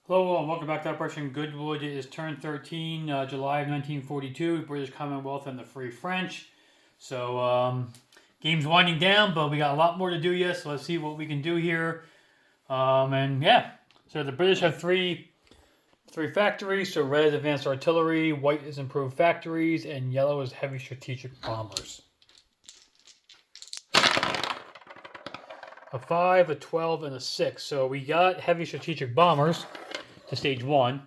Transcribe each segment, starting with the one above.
Hello and welcome back to Operation Goodwood. It is turn 13, July of 1942, British Commonwealth and the Free French. So, game's winding down, but we got a lot more to do yet, so let's see what we can do here. So the British have three factories. So red is advanced artillery, white is improved factories, and yellow is heavy strategic bombers. A 5, a 12, and a 6. So we got heavy strategic bombers to stage 1.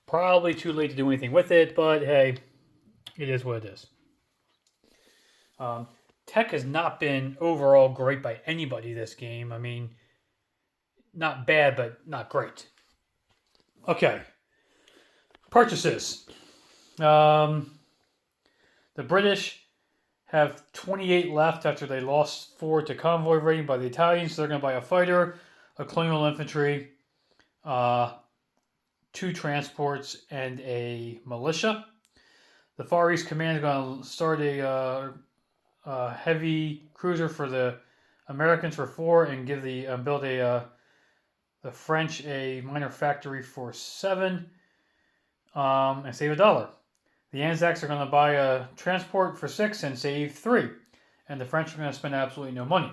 Probably too late to do anything with it, but hey, it is what it is. Tech has not been overall great by anybody this game. I mean, not bad, but not great. Okay. Purchases. The British have 28 left after they lost 4 to convoy raiding by the Italians. So they're going to buy a fighter, a colonial infantry, 2 transports, and a militia. The Far East Command is going to start a heavy cruiser for the Americans for 4, and give build the French a minor factory for 7, and save $1. The Anzacs are going to buy a transport for 6 and save 3, and the French are going to spend absolutely no money.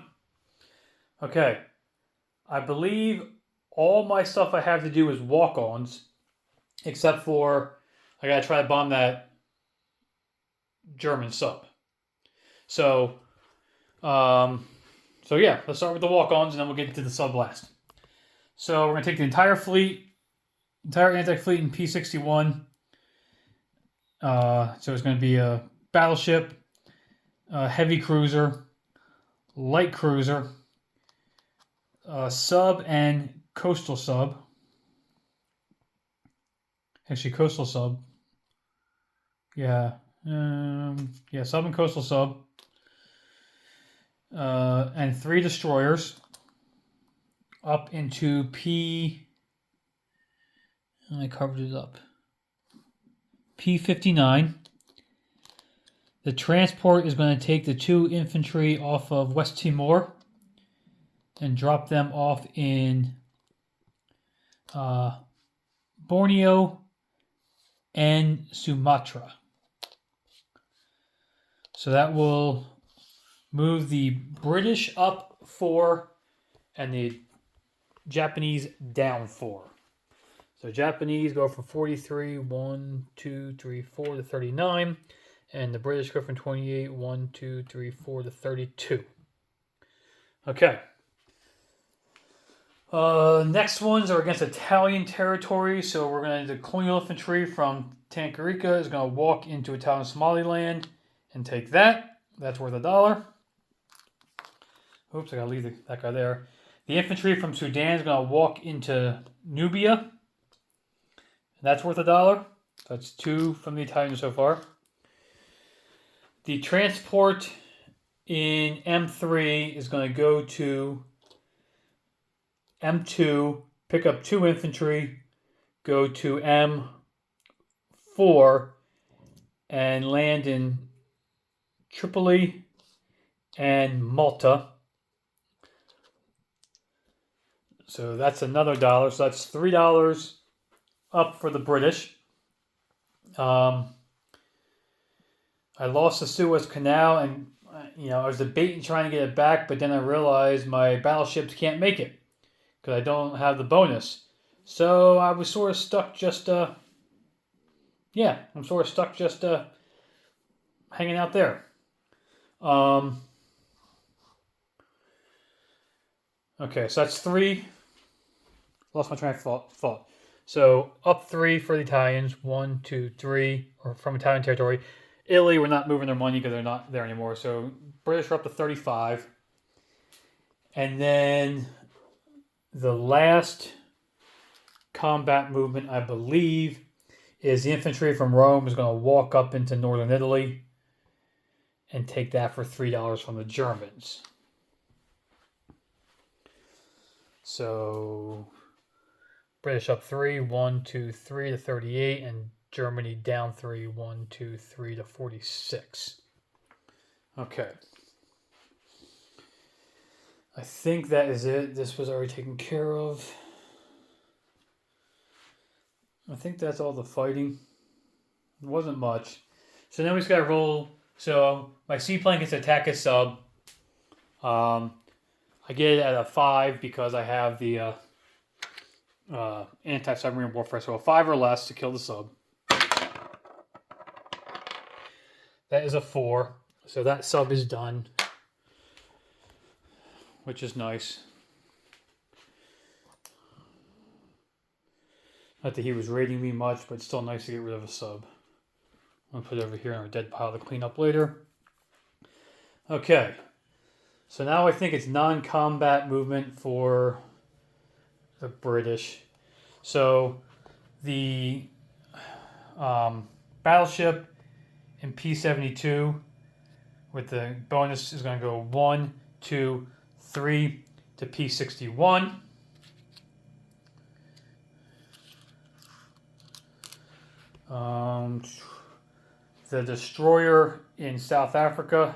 Okay, I believe all my stuff I have to do is walk-ons, except for I got to try to bomb that German sub. So yeah, let's start with the walk-ons, and then we'll get into the sub last. So we're going to take the entire Anzac fleet in P-61. So it's going to be a battleship, a heavy cruiser, light cruiser, sub, and coastal sub. Actually, coastal sub. Yeah. Sub and coastal sub. And 3 destroyers up into P. I covered it up. P-59. The transport is going to take the 2 infantry off of West Timor and drop them off in Borneo and Sumatra. So that will move the British up 4 and the Japanese down 4. So Japanese go from 43, 1, 2, 3, 4 to 39. And the British go from 28, 1, 2, 3, 4 to 32. Okay. Next ones are against Italian territory. So we're going to, the colonial infantry from Tanganyika is going to walk into Italian Somaliland and take that. That's worth $1. Oops, I got to leave that guy there. The infantry from Sudan is going to walk into Nubia. That's worth $1. That's 2 from the Italians so far. The transport in M3 is going to go to M2, pick up 2 infantry, go to M4, and land in Tripoli and Malta. So that's another $1. So that's $3 up for the British. I lost the Suez Canal, and I was debating trying to get it back, but then I realized my battleships can't make it because I don't have the bonus. So I was sort of stuck just hanging out there. Okay, so that's 3. Lost my train of thought. So up 3 for the Italians, 1, 2, 3, or from Italian territory. Italy, we're not moving their money because they're not there anymore. So British are up to 35. And then the last combat movement, I believe, is the infantry from Rome is going to walk up into northern Italy and take that for $3 from the Germans. So British up 3, 1, 2, 3 to 38, and Germany down 3, 1, 2, 3 to 46. Okay. I think that is it. This was already taken care of. I think that's all the fighting. It wasn't much. So then we just got to roll. So my seaplane gets to attack a sub. Um, I get it at a 5 because I have the anti-submarine warfare. So a 5 or less to kill the sub. That is a 4. So that sub is done, which is nice. Not that he was raiding me much, but it's still nice to get rid of a sub. I'm going to put it over here in our dead pile to clean up later. Okay. So now I think it's non-combat movement for the British. So the battleship in P-72 with the bonus is going to go 1, 2, 3 to P-61. The destroyer in South Africa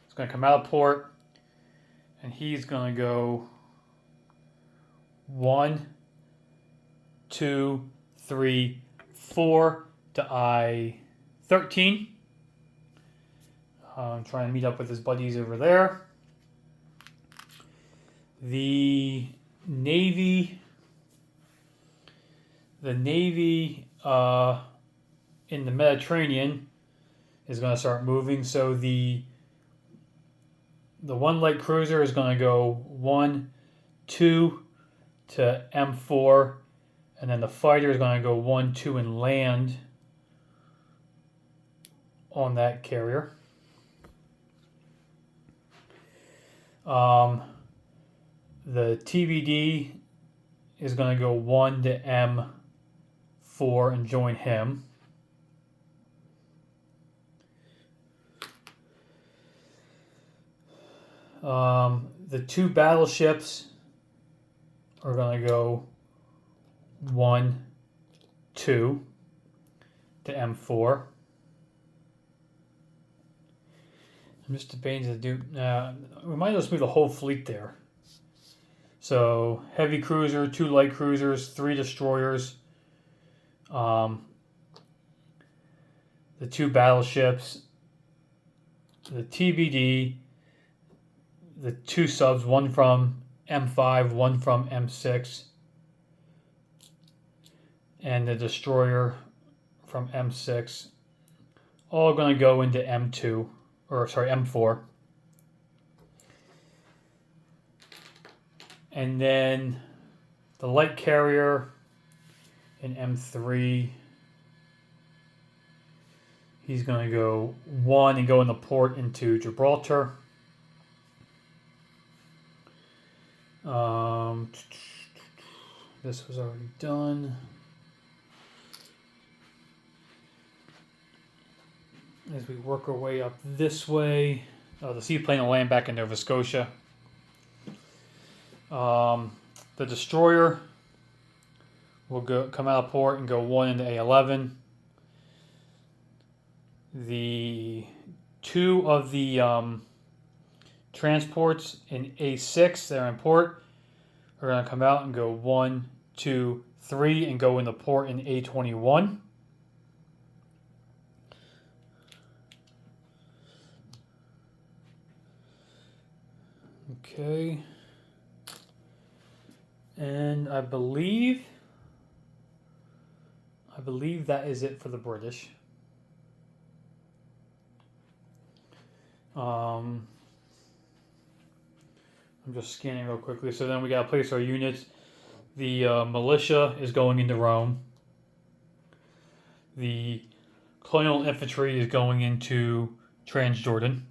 is going to come out of port, and he's going to go 1, 2, 3, 4 to I-13. Trying to meet up with his buddies over there. The Navy in the Mediterranean is going to start moving. So the one light cruiser is going to go 1, 2 to M4, and then the fighter is going to go 1, 2 and land on that carrier. The TBD is going to go 1 to M4 and join him. The 2 battleships are going to go 1, 2 to M4. I'm just debating to do. We might just move the whole fleet there. So heavy cruiser, 2 light cruisers, 3 destroyers, the 2 battleships, the TBD, the 2 subs, 1 from M5, 1 from M6, and the destroyer from M6, all going to go into M4. And then the light carrier in M3, he's going to go 1 and go in the port into Gibraltar. This was already done. As we work our way up this way, the seaplane will land back in Nova Scotia. The destroyer will come out of port and go 1 into A11. The 2 of the transports in A6 that are in port are going to come out and go 1, 2, 3 and go in the port in A21. Okay. And I believe that is it for the British. I'm just scanning real quickly. So then we got to place our units. The militia is going into Rome. The colonial infantry is going into Transjordan.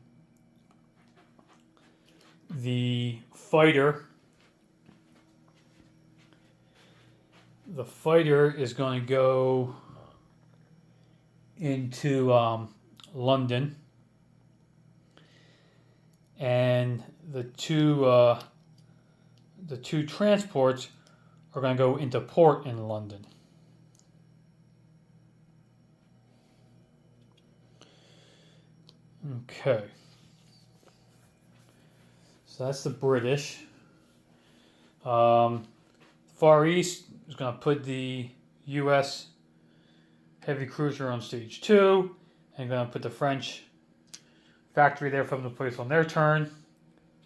The fighter is going to go into London, and the two transports are going to go into port in London. Okay. So that's the British. Far East is going to put the U.S. heavy cruiser on stage 2. And going to put the French factory there for them to place on their turn.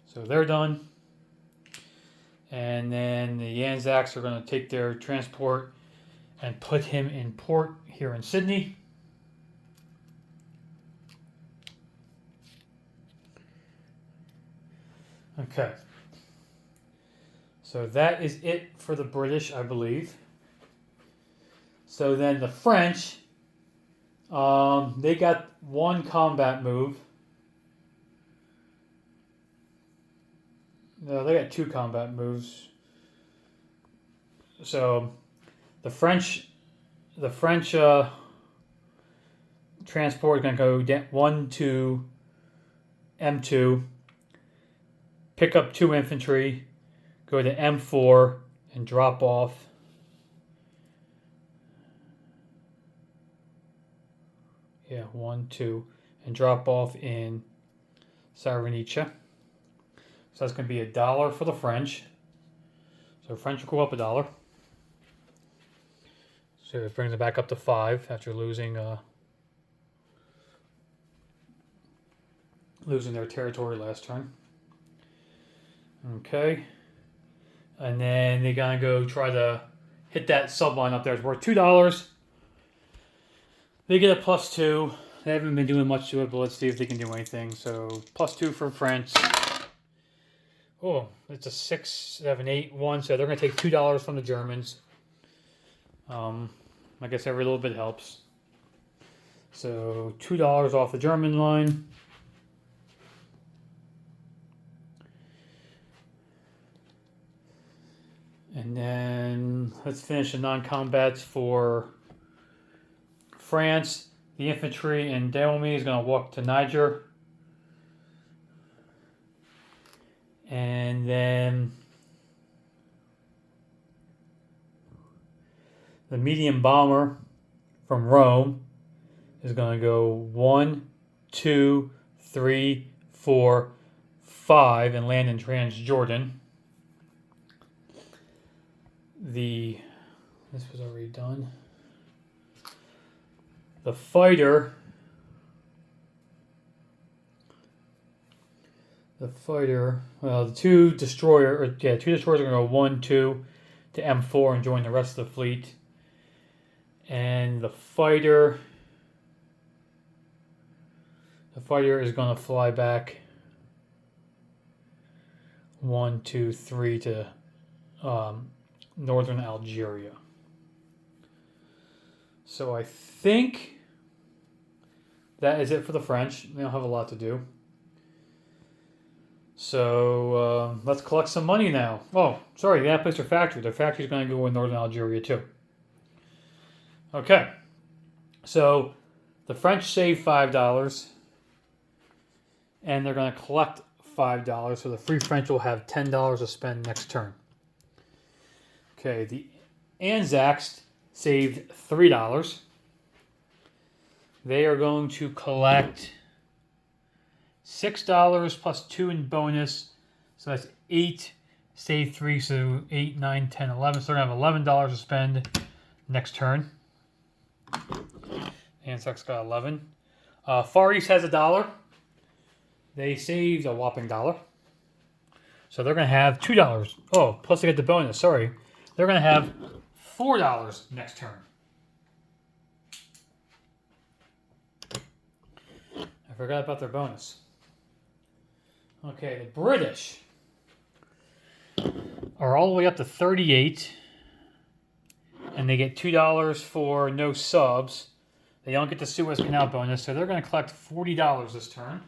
So they're done. And then the Anzacs are going to take their transport and put him in port here in Sydney. Okay. So that is it for the British, I believe. So then the French, they got one combat move. No, they got two combat moves. So the French transport is going to go 1 to M2, pick up 2 infantry, go to M4, and drop off. Yeah, 1, 2, and drop off in Saronice. So that's going to be $1 for the French. So French will go up $1. So it brings it back up to 5 after losing their territory last turn. Okay. And then they're going to go try to hit that subline up there. It's worth $2. They get a +2. They haven't been doing much to it, but let's see if they can do anything. So +2 for France. Oh, it's a 6, 7, 8, 1. So they're going to take $2 from the Germans. I guess every little bit helps. So $2 off the German line. And then let's finish the non-combats for France. The infantry in Dahomey is going to walk to Niger. And then the medium bomber from Rome is going to go 1, 2, 3, 4, 5 and land in Transjordan. This was already done. The fighter. Well, the two destroyers are going to go 1, 2 to M4 and join the rest of the fleet. And the fighter is going to fly back 1, 2, 3 to northern Algeria. So I think that is it for the French. They don't have a lot to do. So let's collect some money now. Oh, sorry, they got to place their factory. Their factory is going to go in northern Algeria too. Okay. So the French save $5. And they're going to collect $5. So the Free French will have $10 to spend next turn. Okay, the Anzacs saved $3. They are going to collect $6 plus 2 in bonus. So that's 8, save 3, so 8, 9, 10, 11. So they're going to have $11 to spend next turn. Anzacs got 11. Far East has $1. They saved a whopping $1. So they're going to have $2. Oh, plus they get the bonus, sorry. They're going to have $4 next turn. I forgot about their bonus. Okay, the British are all the way up to 38. And they get $2 for no subs. They don't get the Suez Canal bonus, so they're going to collect $40 this turn.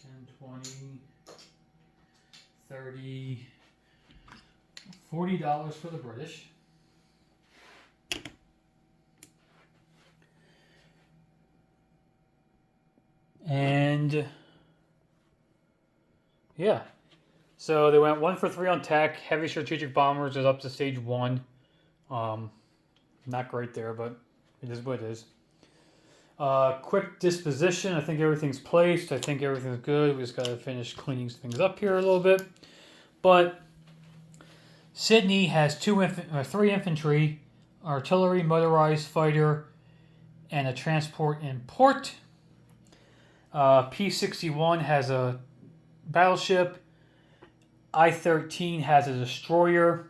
10, 20, 30... $40 for the British. And yeah. So they went 1 for 3 on tech. Heavy strategic bombers is up to stage 1. Not great there, but it is what it is. Quick disposition. I think everything's placed. I think everything's good. We just got to finish cleaning things up here a little bit. But Sydney has three infantry, artillery, motorized fighter, and a transport in port. P-61 has a battleship. I-13 has a destroyer.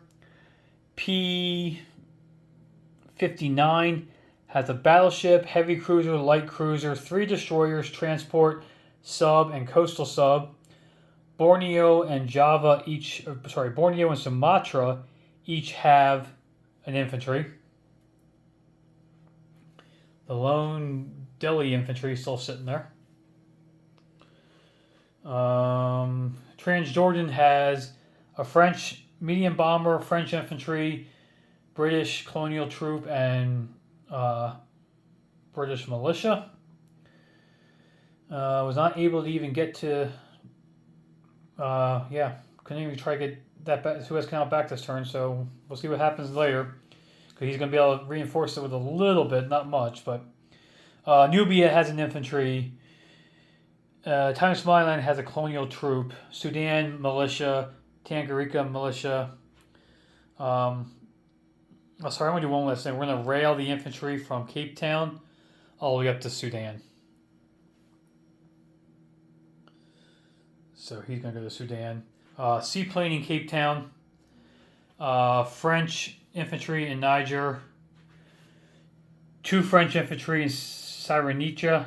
P-59 has a battleship, heavy cruiser, light cruiser, 3 destroyers, transport, sub, and coastal sub. Borneo and Borneo and Sumatra each have an infantry. The lone Delhi infantry is still sitting there. Transjordan has a French medium bomber, French infantry, British colonial troop, and British militia. Was not able to even get to. Couldn't even try to get that Suez Canal back this turn. So we'll see what happens later. Because he's going to be able to reinforce it with a little bit, not much, but Nubia has an infantry. Time Somaliland has a colonial troop. Sudan militia. Tanganyika militia. I'm going to do one last thing. We're going to rail the infantry from Cape Town all the way up to Sudan. So he's going to go to Sudan. Seaplane in Cape Town. French infantry in Niger. 2 French infantry in Cyrenaica.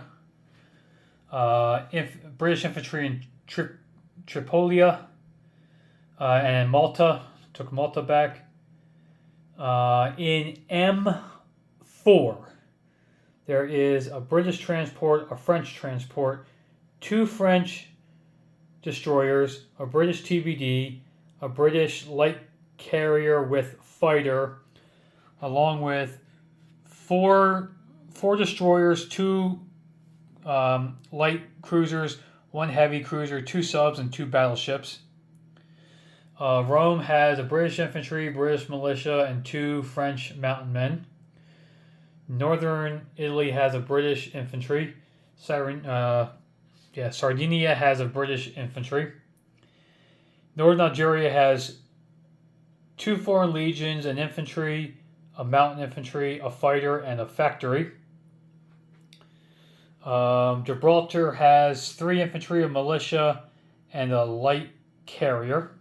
British infantry in Tripolia. And Malta. Took Malta back. In M4, there is a British transport, a French transport, 2 French destroyers, a British TBD, a British light carrier with fighter, along with 4 destroyers, 2 light cruisers, 1 heavy cruiser, 2 subs, and 2 battleships. Rome has a British infantry, British militia, and 2 French mountain men. Northern Italy has a British infantry. Sardinia has a British infantry. Northern Algeria has 2 foreign legions, an infantry, a mountain infantry, a fighter, and a factory. Gibraltar has 3 infantry, a militia, and a light carrier.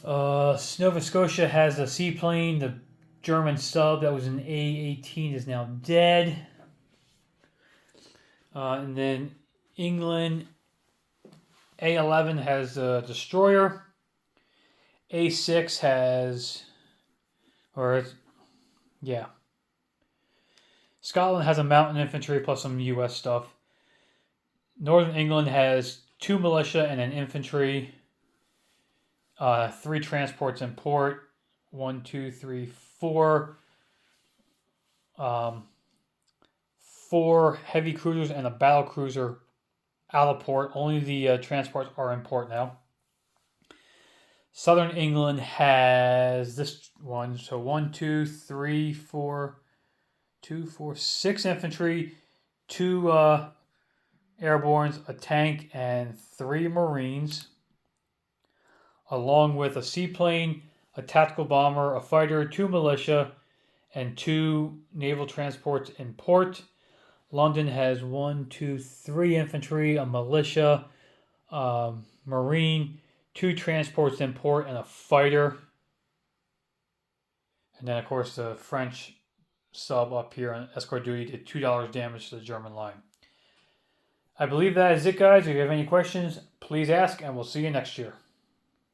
Nova Scotia has a seaplane. The German sub that was an A-18 is now dead. And then England, A-11 has a destroyer. A-6 has, Scotland has a mountain infantry plus some U.S. stuff. Northern England has 2 militia and an infantry. 3 transports in port. 1, 2, 3, 4. 4 heavy cruisers and a battle cruiser out of port. Only the transports are in port now. Southern England has this one. So 1, 2, 3, 4, 6 infantry, 2 airbornes, a tank, and 3 marines, along with a seaplane, a tactical bomber, a fighter, 2 militia, and 2 naval transports in port. London has 1, 2, 3 infantry, a militia, marine, 2 transports in port, and a fighter. And then, of course, the French sub up here on escort duty did $2 damage to the German line. I believe that is it, guys. If you have any questions, please ask, and we'll see you next year.